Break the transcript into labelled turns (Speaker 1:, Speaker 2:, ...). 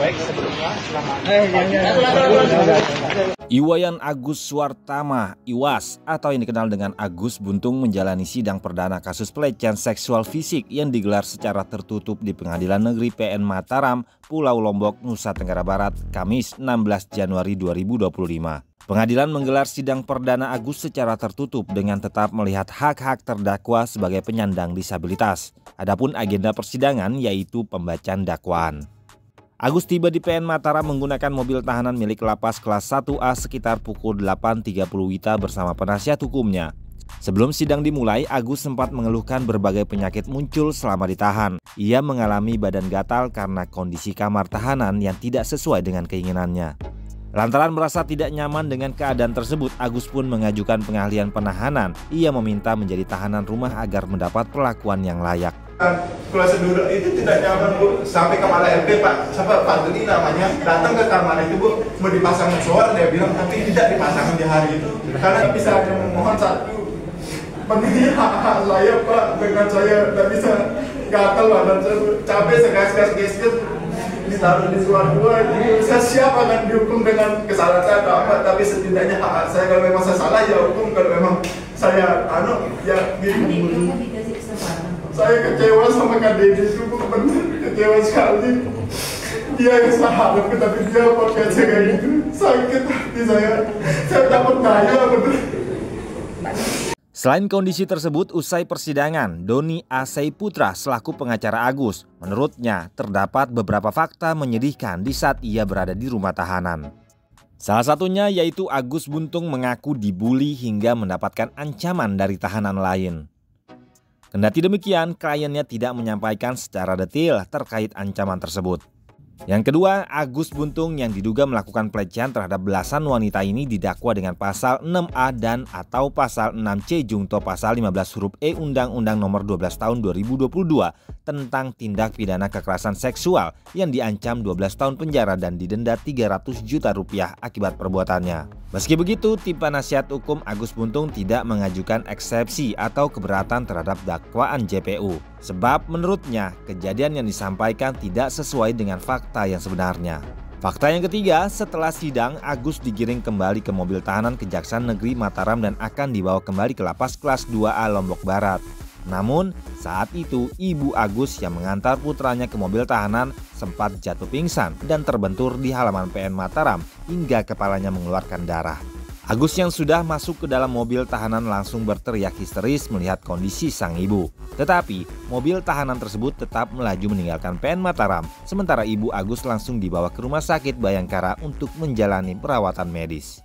Speaker 1: Baik, sebelumnya selamat
Speaker 2: Iwayan Agus Suartama (Iwas) atau yang dikenal dengan Agus Buntung menjalani sidang perdana kasus pelecehan seksual fisik yang digelar secara tertutup di Pengadilan Negeri PN Mataram, Pulau Lombok, Nusa Tenggara Barat, Kamis 16 Januari 2025. Pengadilan menggelar sidang perdana Agus secara tertutup dengan tetap melihat hak-hak terdakwa sebagai penyandang disabilitas. Adapun agenda persidangan yaitu pembacaan dakwaan. Agus tiba di PN Mataram menggunakan mobil tahanan milik lapas kelas 1A sekitar pukul 8.30 WITA bersama penasihat hukumnya. Sebelum sidang dimulai, Agus sempat mengeluhkan berbagai penyakit muncul selama ditahan. Ia mengalami badan gatal karena kondisi kamar tahanan yang tidak sesuai dengan keinginannya. Lantaran merasa tidak nyaman dengan keadaan tersebut, Agus pun mengajukan pengalihan penahanan. Ia meminta menjadi tahanan rumah agar mendapat perlakuan yang layak.
Speaker 3: Prosedur itu tidak nyaman, Bu. Sampai kepala RT Pak Deni namanya datang ke kamar itu, Bu, mau dipasang soal, dia bilang tapi tidak dipasang di hari itu karena bisa hanya memohon satu, penuhi hak-hak saya, Pak. Dengan saya tidak bisa gatal badan saya, capek segas-gas ditaruh di luar gua. Saya siap akan dihukum dengan kesalahan saya atau apa, tapi setidaknya hak saya, kalau memang saya salah ya hukum, kalau memang saya ya gitu. Saya kecewa sama Kak Dedi itu, benar kecewa sekali. Dia yang saya harapkan, tapi dia pakai kayak gitu. Sakit hati saya dapat daya betul.
Speaker 2: Selain kondisi tersebut, usai persidangan, Doni Asei Putra selaku pengacara Agus, menurutnya terdapat beberapa fakta menyedihkan di saat ia berada di rumah tahanan. Salah satunya yaitu Agus Buntung mengaku dibully hingga mendapatkan ancaman dari tahanan lain. Kendati demikian, kliennya tidak menyampaikan secara detail terkait ancaman tersebut. Yang kedua, Agus Buntung yang diduga melakukan pelecehan terhadap belasan wanita ini didakwa dengan pasal 6A dan atau pasal 6C jungto pasal 15 huruf E Undang-Undang Nomor 12 Tahun 2022 tentang tindak pidana kekerasan seksual yang diancam 12 tahun penjara dan didenda 300 juta rupiah akibat perbuatannya. Meski begitu, tim penasihat hukum Agus Buntung tidak mengajukan eksepsi atau keberatan terhadap dakwaan JPU. Sebab menurutnya kejadian yang disampaikan tidak sesuai dengan fakta yang sebenarnya. Fakta yang ketiga, setelah sidang, Agus digiring kembali ke mobil tahanan Kejaksaan Negeri Mataram dan akan dibawa kembali ke lapas kelas 2A Lombok Barat. Namun saat itu ibu Agus yang mengantar putranya ke mobil tahanan sempat jatuh pingsan dan terbentur di halaman PN Mataram hingga kepalanya mengeluarkan darah. Agus yang sudah masuk ke dalam mobil tahanan langsung berteriak histeris melihat kondisi sang ibu. Tetapi mobil tahanan tersebut tetap melaju meninggalkan PN Mataram, sementara ibu Agus langsung dibawa ke Rumah Sakit Bayangkara untuk menjalani perawatan medis.